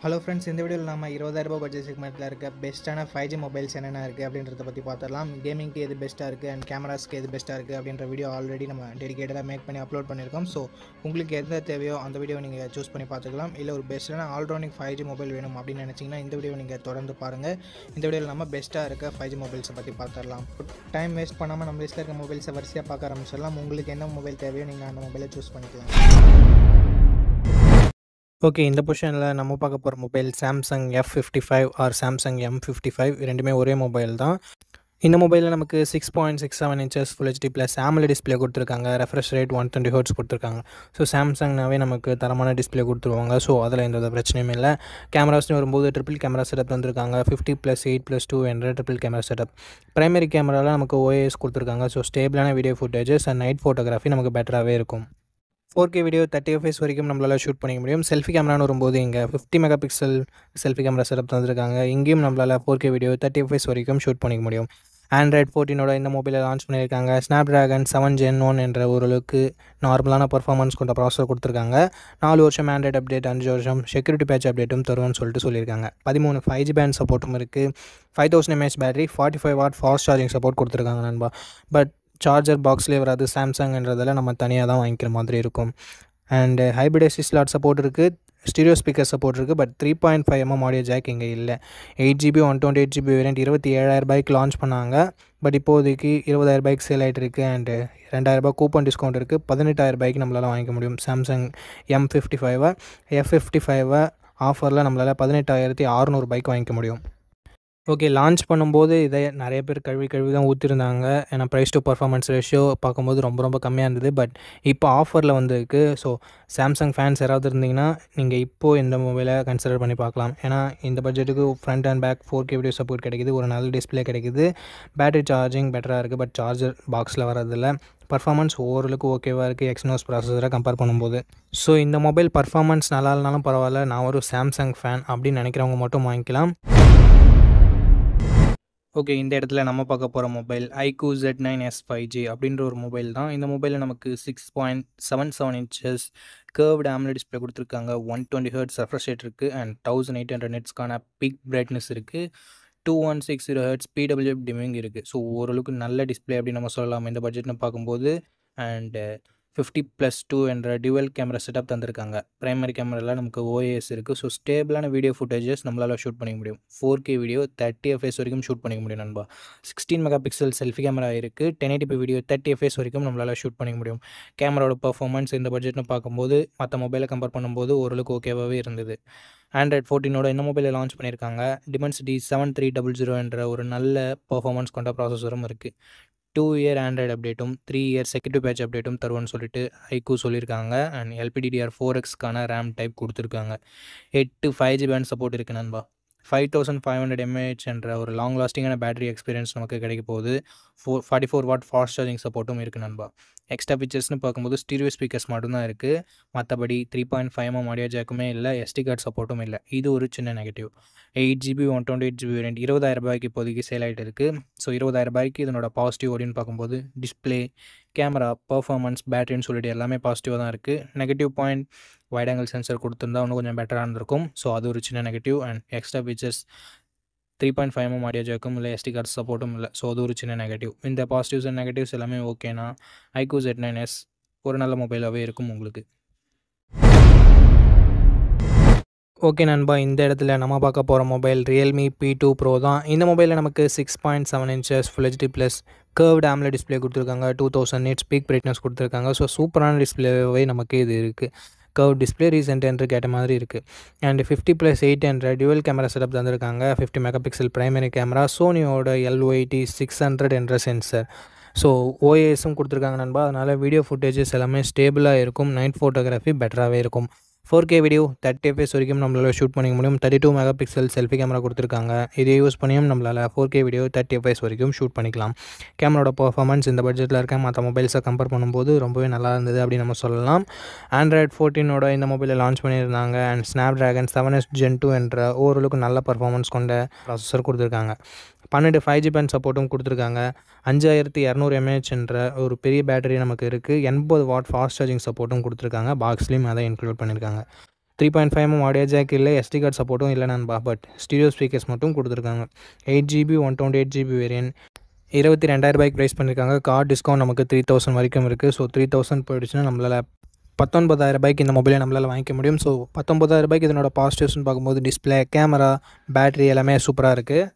Hello friends, இந்த வீடியோவில் நம்ம 20,000 பட்ஜெட் செக்மெண்ட்டில் இருக்க பெஸ்ட்டான 5G மொபைல்ஸ் என்னென்ன இருக்குது அப்படின்றத பற்றி பார்த்துடலாம். கேமிங்க்கு எது பெஸ்ட்டாக இருக்குது அண்ட் கேமராஸ்க்கு எது பெஸ்ட்டாக இருக்குது அப்படின்ற வீடியோ ஆல்ரெடி நம்ம டெடிகேட்டடாக மேக் பண்ணி அப்லோட் பண்ணியிருக்கோம். ஸோ உங்களுக்கு எந்த தேவையோ அந்த வீடியோ நீங்கள் சூஸ் பண்ணி பார்த்துக்கலாம். இல்லை ஒரு பெஸ்ட்டான ஆல்ரவுண்டிங் 5G மொபைல் வேணும் அப்படின்னு நினச்சிங்கன்னா இந்த வீடியோ நீங்கள் தொடர்ந்து பாருங்கள். இந்த வீடியோவில் நம்ம பெஸ்ட்டாக இருக்க 5G மொபைல்ஸை பற்றி பார்த்துடலாம். டைம் வேஸ்ட் பண்ணாமல் நம்ம லிஸ்ட்டில் இருக்க மொபைல்ஸை வரிசையாக பார்க்க ஆரம்பிச்சிடலாம். உங்களுக்கு என்ன மொபைல் தேவையோ நீங்கள் அந்த மொபைலை சூஸ் பண்ணிக்கலாம். ஓகே, இந்த பொசிஷனில் நம்ம பார்க்க போகிற mobile Samsung F55 R Samsung M55 ரெண்டுமே ஒரே மொபைல் தான். இந்த மொபைலில் நமக்கு 6.67 inches Full HD plus AMOLED display கொடுத்துருக்காங்க. ரெஃப்ரெஷ் ரேட் 120 Hz கொடுத்துருக்காங்க. ஸோ சாம்சங்னாவே நமக்கு தரமான டிஸ்பிளே கொடுத்துருவாங்க. ஸோ அதில் எந்த பிரச்சனையும் இல்லை. கேமராஸ்னு வரும்போது ட்ரிபிள் கேமரா செட்டப் வந்திருக்காங்க. 50+8+2 என்ற ட்ரிபிள் கேமரா செட்டப். பிரைமரி கேமராவில் நமக்கு OIS கொடுத்துருக்காங்க. ஸோ ஸ்டேபிளான video footages and night photography நமக்கு பெட்டராகவே இருக்கும். 4K வீடியோ 30 fps வரைக்கும் நம்மளால் ஷூட் பண்ணிக்க முடியும். செல்ஃபி கேமரான்னு வரும்போது இங்கே 50 MP செல்ஃபி கேமரா செட்டப் தந்துருக்காங்க. இங்கேயும் நம்மளால் 4K வீடியோ 30 fps வரைக்கும் ஷூட் பண்ணிக்க முடியும். Android 14 இந்த மொபைலை லான்ச் பண்ணியிருக்காங்க. Snapdragon 7 Gen 1 என்ற ஓரளவுக்கு நார்மலான பர்ஃபார்மன்ஸ் கொண்ட ப்ராசஸர் கொடுத்துருக்காங்க. 4 வருஷம் ஆண்ட்ராய்டு அப்டேட், 5 வருஷம் செக்யூரிட்டி பேட்ச் அப்டேட்டும் தருவோம்னு சொல்லியிருக்காங்க. 13 5G பேண்ட் சப்போர்ட்டும் இருக்குது. 5000 mAh battery, 45 watt fast charging support கொடுத்துருக்காங்க நண்பா. பட் சார்ஜர் பாக்ஸ்லேயே வராது. சாம்சங்ன்றதில் நம்ம தனியாக தான் வாங்கிக்கிற மாதிரி இருக்கும். And hybrid ST slot support இருக்குது. ஸ்டீரியோ ஸ்பீக்கர் சப்போர்ட் இருக்குது. பட் 3.5mm ஆடியோ ஜாக் இங்கே இல்லை. 8GB 128GB வேரியண்ட் 27,000 லான்ச் பண்ணாங்க. பட் இப்போதைக்கு 20,000 சேல் ஆகிட்டு இருக்குது. அண்டு 2,000 கூப்பன் டிஸ்கவுண்ட் இருக்குது. 18,000 நம்மளால் வாங்கிக்க முடியும். சாம்சங் M55 F55 ஆஃபரில் நம்மளால் 18,600 வாங்கிக்க முடியும். ஓகே, லான்ச் பண்ணும்போது இதை நிறைய பேர் கழுவி தான் ஊற்றிருந்தாங்க. ஏன்னா ப்ரைஸ் டு பர்ஃபார்மன்ஸ் ரேஷியோ பார்க்கும்போது ரொம்ப கம்மியாக இருந்தது. பட் இப்போ ஆஃபரில் வந்துருக்கு. ஸோ சாம்சங் ஃபேன்ஸ் யாராவது இருந்தீங்கன்னா நீங்கள் இப்போது இந்த மொபைலை கன்சிடர் பண்ணி பார்க்கலாம். ஏன்னா இந்த பட்ஜெட்டுக்கு front and back 4K video support கிடைக்குது. ஒரு நல்ல டிஸ்பிளே கிடைக்குது. பேட்டரி சார்ஜிங் பெட்டராக இருக்குது. பட் சார்ஜர் பாக்ஸில் வரதில்லை. பர்ஃபார்மன்ஸ் ஓரளவுக்கு ஓகேவாக இருக்குது எக்ஸ்னோஸ் ப்ராசஸரை கம்பேர் பண்ணும்போது. ஸோ இந்த மொபைல் பர்ஃபார்மன்ஸ் நல்லா இல்லைனாலும் பரவாயில்ல, நான் ஒரு சாம்சங் ஃபேன் அப்படின்னு நினைக்கிறவங்க மட்டும் வாங்கிக்கலாம். ஓகே, இந்த இடத்துல நம்ம பார்க்க போகிற மொபைல் iQOO Z9s 5G அப்படின்ற ஒரு மொபைல் தான். இந்த மொபைலில் நமக்கு 6.77 inches கர்வ்டு AMOLED டிஸ்பிளே கொடுத்துருக்காங்க. 120 Hz ரெஃப்ரெஷ் ரேட் இருக்குது. அண்ட் 1800 nitsக்கான பீக் பிரைட்னஸ் இருக்குது. 2160 Hz PWM டிமிங் இருக்குது. ஸோ ஓரளவுக்கு நல்ல டிஸ்பிளே அப்படின்னு நம்ம சொல்லலாம் இந்த பட்ஜெட்னு பார்க்கும்போது. அண்டு 50+2 என்ற டியூவல் கேமரா செட்டப் தந்திருக்காங்க. பிரைமரி கேமராவில் நமக்கு OIS இருக்குது. ஸோ ஸ்டேபிளான வீடியோ ஃபுட்டேஜஸ் நம்மளால் ஷூட் பண்ணிக்க முடியும். 4K வீடியோ 30 fps வரைக்கும் ஷூட் பண்ணிக்க முடியும் நண்பா. 16 MP செல்ஃபி கேமரா இருக்குது. 1080p வீடியோ 30 fps வரைக்கும் நம்மளால் ஷூட் பண்ணிக்க முடியும். கேமராவோட பர்ஃபார்மன்ஸ் இந்த பட்ஜெட்னு பார்க்கும்போது மற்ற மொபைலை கம்பேர் பண்ணும்போது ஓரளவுக்கு ஓகேவாகவே இருந்தது. Android 14 இந்த மொபைலை லான்ச் பண்ணியிருக்காங்க. Dimensity 7300 என்ற ஒரு நல்ல பர்ஃபார்மன்ஸ் கொண்ட ப்ராசஸரும் இருக்குது. 2 year ஆண்ட்ராய்டு அப்டேட்டும் 3 year செக்யூரிட்டி பேட்ச் அப்டேட்டும் தருவோன்னு சொல்லிட்டு iQOO சொல்லியிருக்காங்க. அண்ட் LPDDR4Xக்கான ரேம் டைப் கொடுத்துருக்காங்க. 8 5G பேண்ட் சப்போர்ட் இருக்குது நண்பா. 5500 mAh என்ற ஒரு லாங் லாஸ்டிங்கான பேட்டரி எக்ஸ்பீரியன்ஸ் நமக்கு கிடைக்க போகுது. 44 வாட் ஃபாஸ்ட் சார்ஜிங் சப்போர்ட்டும் இருக்குது நண்பா. எக்ஸ்ட்ரா ஃபீச்சர்ஸ்னு பார்க்கும்போது ஸ்டீரியோ ஸ்பீக்கர்ஸ் மட்டும்தான் இருக்குது. மற்றபடி 3.5mm ஆடியோ ஜாக்குமே இல்லை. SD கார்டு சப்போர்ட்டும் இல்லை. இது ஒரு சின்ன நெகட்டிவ். 8GB 128GB வேரியண்ட் 20,000 இப்போதைக்கு சேல் ஆகிட்டு இருக்குது. ஸோ 20,000 இதனோட பாசிட்டிவ் அப்படின்னு பார்க்கும்போது டிஸ்பிளே, கேமரா, பர்ஃபார்மன்ஸ், பேட்டரின்னு சொல்லிட்டு எல்லாமே பாசிட்டிவாக தான் இருக்குது. Negative point wide angle sensor கொடுத்துருந்தா இன்னும் கொஞ்சம் பெட்டராக இருந்திருக்கும். ஸோ அது ஒரு சின்ன negative. And extra features 3.5mm audio ஜாக்கும் இல்லை. SD கார்டு சப்போர்ட்டும் இல்லை. ஸோ அது ஒரு சின்ன நெகட்டிவ். இந்த பாசிட்டிவ்ஸ் அண்ட் நெகட்டிவ்ஸ் எல்லாமே ஓகேனா iQOO Z9s ஒரு நல்ல மொபைலாகவே இருக்கும் உங்களுக்கு. ஓகே நண்பா, இந்த இடத்துல நம்ம பார்க்க போகிற மொபைல் Realme P2 Pro தான். இந்த மொபைலில் நமக்கு 6.7 inches Full HD plus curved AMOLED display கொடுத்துருக்காங்க. 2000 nits பீக் பிரைட்னஸ் கொடுத்துருக்காங்க. ஸோ சூப்பரான டிஸ்பிளேவே நமக்கு இது இருக்குது. கர்வ் டிஸ்பிளே ரீசெண்ட் என்று கேட்ட மாதிரி இருக்குது. அண்ட் 50+8 என்ற டியூவல் கேமரா செட்டப் தந்திருக்காங்க. 50 MP பிரைமரி கேமரா, சோனியோட LYT 600 என்ற சென்சர். ஸோ OISம் கொடுத்துருக்காங்க நண்பா. அதனால் வீடியோ ஃபுட்டேஜஸ் எல்லாமே ஸ்டேபிளாக இருக்கும். நைட் ஃபோட்டோகிராஃபி பெட்டராகவே இருக்கும். 4K வீடியோ 30 fps வரைக்கும் நம்மளால் ஷூட் பண்ணிக்க முடியும். 32 MP செல்ஃபி கேமரா கொடுத்துருக்காங்க. இதை யூஸ் பண்ணியும் நம்மளால் 4K வீடியோ 30 fps வரைக்கும் ஷூட் பண்ணிக்கலாம். கேமராவோட பர்ஃபார்மன்ஸ் இந்த பட்ஜெட்டில் இருக்க மற்ற மொபைல்ஸை கம்பேர் பண்ணும்போது ரொம்பவே நல்லா இருந்தது அப்படின்னு நம்ம சொல்லலாம். Android 14 இந்த மொபைலை லான்ச் பண்ணியிருந்தாங்க. அண்ட் Snapdragon 7s Gen 2 என்ற ஓரளவுக்கு நல்ல பர்ஃபார்மன்ஸ் கொண்ட ப்ராசஸர் கொடுத்துருக்காங்க. 12 5G பேண்ட் சப்போர்ட்டும் கொடுத்துருக்காங்க. 5200 mAh என்ற ஒரு பெரிய பேட்டரி நமக்கு இருக்குது. 80 வாட் ஃபாஸ்ட் சார்ஜிங் சப்போர்ட்டும் கொடுத்துருக்காங்க. பாக்ஸ்லேயும் அதை இன்க்ளூட் பண்ணியிருக்காங்க. 3.5mm ஆடியோ ஜாக் இல்லை, எஸ்டி கார்டு சப்போர்ட்டும் இல்லை நண்பா. பட் ஸ்டீரியோ ஸ்பீக்கர்ஸ் மட்டும் கொடுத்துருக்காங்க. 8GB 128GB வேரியன்ட் 22,000 ப்ரைஸ் பண்ணியிருக்காங்க. கார்டு டிஸ்கவுண்ட் நமக்கு 3000 வரைக்கும் இருக்குது. ஸோ 3000 போயிடுச்சுன்னா நம்மளால் 19,000 இந்த மொபைலை நம்மளால் வாங்கிக்க முடியும். ஸோ 19,000 இதனோட பாசிட்டிவ்ஸ்னு பார்க்கும்போது டிஸ்பிளே, கேமரா, பேட்டரி எல்லாமே சூப்பராக இருக்குது.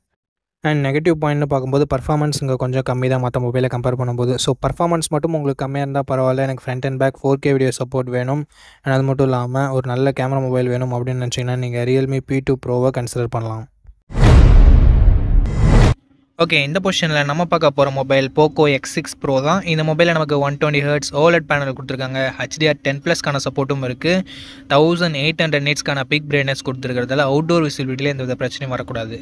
அண்ட் நெகட்டிவ் பாயிண்ட்னு பார்க்கும்போது பர்ஃபார்மன்ஸ் இங்கே கொஞ்சம் கம்மி தான் மற்ற மொபைலை கம்பேர் பண்ணும்போது. ஸோ பர்ஃபார்மன்ஸ் மட்டும் உங்களுக்கு கம்மியாக இருந்தால் பரவாயில்ல, எனக்கு front and back 4K video support வேணும், அண்ட் அது மட்டும் இல்லாமல் ஒரு நல்ல கேமரா மொபைல் வேணும் அப்படின்னு நினச்சிங்கன்னா நீங்கள் Realme P2 Proவை கன்சிடர் பண்ணலாம். ஓகே, இந்த பொசிஷனில் நம்ம பார்க்க போகிற மொபைல் Poco X6 Pro தான். இந்த மொபைலில் நமக்கு 120Hz OLED பேனல் கொடுத்துருக்காங்க. HDR10+க்கான சப்போர்ட்டும் இருக்குது. 1800 nitsக்கான பிக் பிரைட்னஸ் கொடுத்துருக்கிறதால அவுட்டோர் விசிபிலிட்டியில் எந்த வித பிரச்சனையும் வரக்கூடாது.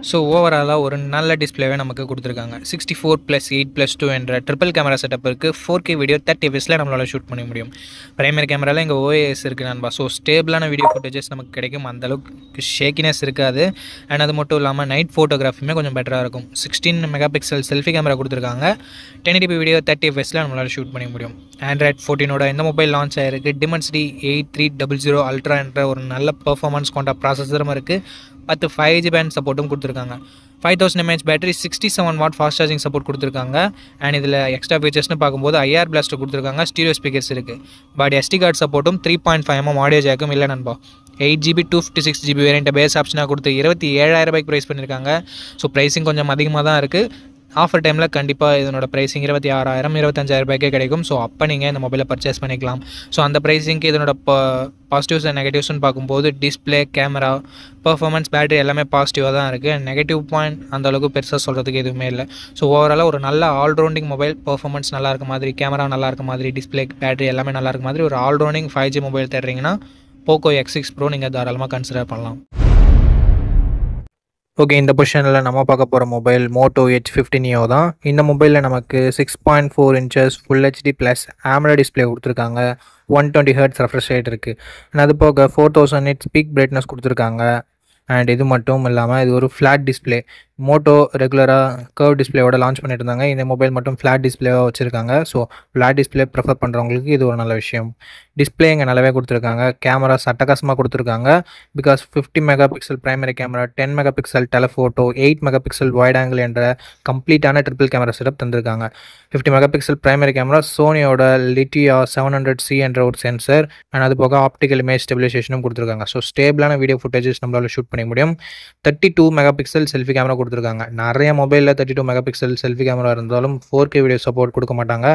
ஸோ ஓவராலாக ஒரு நல்ல டிஸ்பிளேவே நமக்கு கொடுத்துருக்காங்க. 64+8+2 என்ற ட்ரிபிள் கேமரா செட்டப் இருக்குது. 4K வீடியோ 30 fps நம்மளால் ஷூட் பண்ண முடியும். பிரைமரி கேமராவில் இங்கே OIS இருக்குது நண்பா. ஸோ ஸ்டேபிளான வீடியோ ஃபுட்டேஜஸ் நமக்கு கிடைக்கும். அந்தளவுக்கு ஷேக்கினஸ் இருக்காது. அண்ட் அது மட்டும் இல்லாமல் நைட் ஃபோட்டோகிராஃபியுமே கொஞ்சம் பெட்டராக இருக்கும். 16 மெகாபிக்சல் செல்ஃபி கேமரா கொடுத்துருக்காங்க. 1080p வீடியோ 30 fps நம்மளால் ஷூட் பண்ண முடியும். Android 14 இந்த மொபைல் லான்ச் ஆகிருக்கு. Dimensity 8300 Ultra என்ற ஒரு நல்ல பர்ஃபார்மன்ஸ் கொண்ட ப்ராசஸரும் இருக்குது. 10 5G பேண்ட் சப்போர்ட்டும் கொடுத்துருக்காங்க. 5000 mAh battery, 67 watt fast charging support கொடுத்துருக்காங்க. அண்ட் இதில் எக்ஸ்ட்ரா ஃபீச்சர்ஸ்னு பார்க்கும்போது IR பிளாஸ்டர் கொடுத்துருக்காங்க. ஸ்டீரியோ ஸ்பீக்கர்ஸ் இருக்குது. பட் SD கார்டு சப்போர்ட்டும் 3.5mm ஆடியோ ஜாக்கும் இல்லை நண்பா. 8GB 256GB வேரியண்ட்டை பேஸ் ஆப்ஷனாக கொடுத்து 27,000 ப்ரைஸ் பண்ணியிருக்காங்க. ஸோ ப்ரைஸிங் கொஞ்சம் அதிகமாக தான் இருக்குது. ஆஃபர் டைமில் கண்டிப்பாக இதனோட ப்ரைஸிங் 26,000 25,000 கிடைக்கும். ஸோ அப்போ நீங்கள் இந்த மொபைலை பர்ச்சேஸ் பண்ணிக்கலாம். ஸோ அந்த ப்ரைஸிங்க்கு இதனோட பாசிட்டிவ்ஸ் அண்ட் நெகட்டிவ்ஸ்னு பார்க்கும்போது டிஸ்பிளே, கேமரா, பர்ஃபார்மன்ஸ், பேட்டரி எல்லாமே பாசிட்டிவாக தான் இருக்குது. நெகட்டிவ் பாயிண்ட் அந்தளவுக்கு பெருசாக சொல்கிறதுக்கு எதுவுமே இல்லை. ஸோ ஓவராலாக ஒரு நல்ல ஆல்ரவுண்டிங் மொபைல், பர்ஃபார்மன்ஸ் நல்லா இருக்க மாதிரி, கேமரா நல்லா இருக்க மாதிரி, டிஸ்பிளே, பேட்டரி எல்லாமே நல்லா இருக்க மாதிரி ஒரு ஆல்ரவுண்டிங் 5G மொபைல் தேடுறீங்கன்னா Poco X6 Pro நீங்கள் தாராளமாக கன்சிடர் பண்ணலாம். ஓகே, இந்த பொசிஷனில் நம்ம பார்க்க போகிற மொபைல் Moto H50 Neo தான். இந்த மொபைலில் நமக்கு 6.4 inches Full HD + AMOLED display கொடுத்துருக்காங்க. 120Hz ரெஃப்ரெஷ் ரேட் இருக்குது. அண்ட் அது போக 4000 nits பீக் பிரைட்னஸ் கொடுத்துருக்காங்க. அண்ட் இது மட்டும் இல்லாமல் இது ஒரு ஃப்ளாட் டிஸ்பிளே. மோட்டோ ரெகுலராக கர்வ் டிஸ்பிளேயோட லான்ச் பண்ணிட்டு இருந்தாங்க. இந்த மொபைல் மட்டும் ஃப்ளாட் டிஸ்பிளேவாக வச்சுருக்காங்க. ஸோ ஃப்ளாட் டிஸ்பிளே ப்ரிஃபர் பண்ணுறவங்களுக்கு இது ஒரு நல்ல விஷயம். டிஸ்பிளே இங்கே நல்லாவே கொடுத்துருக்காங்க. கேமராஸ் அட்டகாசமாக கொடுத்துருக்காங்க. Because 50 megapixel primary camera, 10 megapixel telephoto, 8 megapixel wide angle என்ற கம்ப்ளீட்டான ட்ரிபிள் கேமரா செட்டப் தந்திருக்காங்க. 50 மெகாபிக்சல் பிரைமரி கேமரா, சோனியோட லிட்டியா 700C என்ற ஒரு சென்சர், அண்ட் அது போக ஆப்டிக்கல் இமேஜ் ஸ்டெபிலைசேஷனும் கொடுத்துருக்காங்க. ஸோ ஸ்டேபிளான வீடியோ ஃபுட்டேஜஸ் நம்மளால் ஷூட் பண்ண முடியும். 32 மெகாபிக்சல் செல்ஃபி கேமரா கொடுத்துருக்காங்க. நிறைய மொபைலில் 32 மெகாபிக்சல் செல்ஃபி கேமரா இருந்தாலும் 4K வீடியோ சப்போர்ட் கொடுக்க மாட்டாங்க.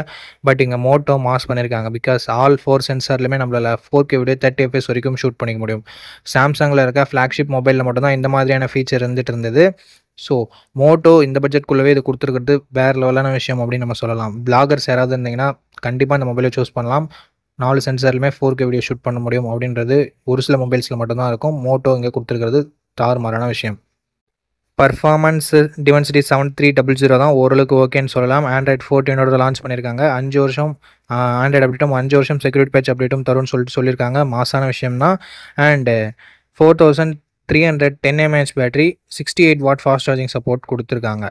பட் இங்கே மோட்டோ மாஸ் பண்ணியிருக்காங்க. பிகாஸ் ஆல் 4 சென்சார்லையுமே நம்மளால் 4K வீடியோ 30 fps வரைக்கும் ஷூட் பண்ணிக்க முடியும். சாம்சங்கில் இருக்க ஃப்ளாக்ஷிப் மொபைலில் மட்டும்தான் இந்த மாதிரியான ஃபீச்சர் இருந்தது. ஸோ மோட்டோ இந்த பட்ஜெட்குள்ளவே இது கொடுத்துருக்கிறது வேறு லெவலான விஷயம் அப்படின்னு நம்ம சொல்லலாம். பிளாகர்ஸ் யாராவது இருந்தீங்கன்னா கண்டிப்பாக இந்த மொபைலை சூஸ் பண்ணலாம். 4 சென்சார்லையுமே 4K வீடியோ ஷூட் பண்ண முடியும் அப்படின்றது ஒரு சில மொபைல்ஸில் மட்டும்தான் இருக்கும். மோட்டோ இங்கே கொடுத்துருக்கிறது தாறுமாறான விஷயம். பர்ஃபார்மன்ஸ் Dimensity 7300 தான் ஓரளவுக்கு ஓகேன்னு சொல்லலாம். Android 14 லான்ச் பண்ணியிருக்காங்க. 5 வருஷம் ஆண்ட்ராய்டு அப்டேட்டும் 5 வருஷம் செக்யூரிட்டி பேட்ச் அப்டேட்டும் தரும்னு சொல்லியிருக்காங்க. மாசான விஷயம் தான். And 4310 mAh battery, 68 watt fast charging support கொடுத்துருக்காங்க.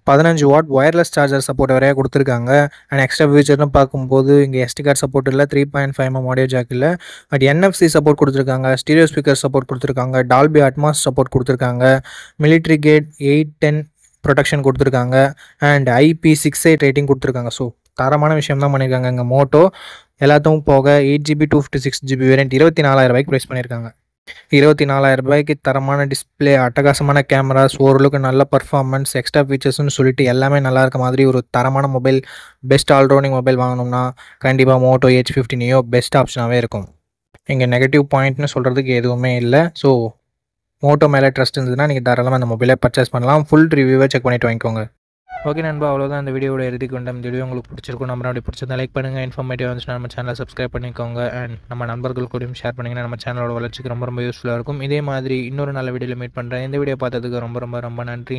15 வாட் ஒயர்லெஸ் சார்ஜர் சப்போர்ட் வரையா கொடுத்துருக்காங்க. அண்ட் எக்ஸ்ட்ரா ஃபீச்சர்னு பார்க்கும்போது இங்கே SD கார்டு சப்போர்ட் இல்லை, 3.5mm ஆடியோ ஜாக் இல்லை. பட் NFC சப்போர்ட் கொடுத்துருக்காங்க, ஸ்டீரியோ ஸ்பீக்கர் சப்போர்ட் கொடுத்துருக்காங்க, டால்பி அட்மாஸ் சப்போர்ட் கொடுத்துருக்காங்க, மிலிட்ரி கேட் 810 ப்ரொடெக்ஷன் கொடுத்துருக்காங்க, அண்ட் IP68 ரேட்டிங் கொடுத்துருக்காங்க. ஸோ தரமான விஷயம் தான் பண்ணியிருக்காங்க இங்கே மோட்டோ. எல்லாத்தையும் போக 8GB 256GB வேரியன்ட் 24,000 ப்ரைஸ் பண்ணியிருக்காங்க. 24,000 தரமான டிஸ்பிளே, அட்டகாசமான கேமராஸ், ஓரளவுக்கு நல்ல பர்ஃபார்மன்ஸ், எக்ஸ்ட்ரா ஃபீச்சர்ஸ்னு சொல்லிட்டு எல்லாமே நல்லா இருக்க மாதிரி ஒரு தரமான மொபைல், பெஸ்ட் ஆல்ரவுண்டிங் மொபைல் வாங்கணும்னா கண்டிப்பாக Moto H50 Neo பெஸ்ட் ஆப்ஷனாகவே இருக்கும். இங்கே நெகட்டிவ் பாயிண்ட்னு சொல்கிறதுக்கு எதுவுமே இல்லை. ஸோ மோட்டோ மேலே ட்ரஸ்ட் இருந்ததுன்னா நீங்கள் தாராளமாக அந்த மொபைலை பர்ச்சேஸ் பண்ணலாம். ஃபுல் ரிவ்யூவை செக் பண்ணிவிட்டு வாங்கிக்கோங்க. ஓகே நண்பா, அவ்வளோதான் இந்த வீடியோட இறுதிக்கு கொண்டோம். இந்த வீடியோ உங்களுக்கு பிடிச்சிருக்கும். நம்ம அப்படி பிடிச்சிருந்தா லைக் பண்ணுங்கள். இன்ஃபர்மேட்டிவ் வந்துச்சுன்னா நம்ம சேனலை சப்ஸ்கிரைப் பண்ணிக்கோங்க. அண்ட் நம்ம நண்பர்கள் கூடயும் ஷேர் பண்ணிங்கன்னா நம்ம சேனலோட வளர்ச்சிக்கு ரொம்ப யூஸ்ஃபுல்லாக இருக்கும். இதே மாதிரி இன்னொரு நல்ல வீடியோவில் மீட் பண்ணுறேன். இந்த வீடியோ பார்த்ததுக்கு ரொம்ப நன்றி.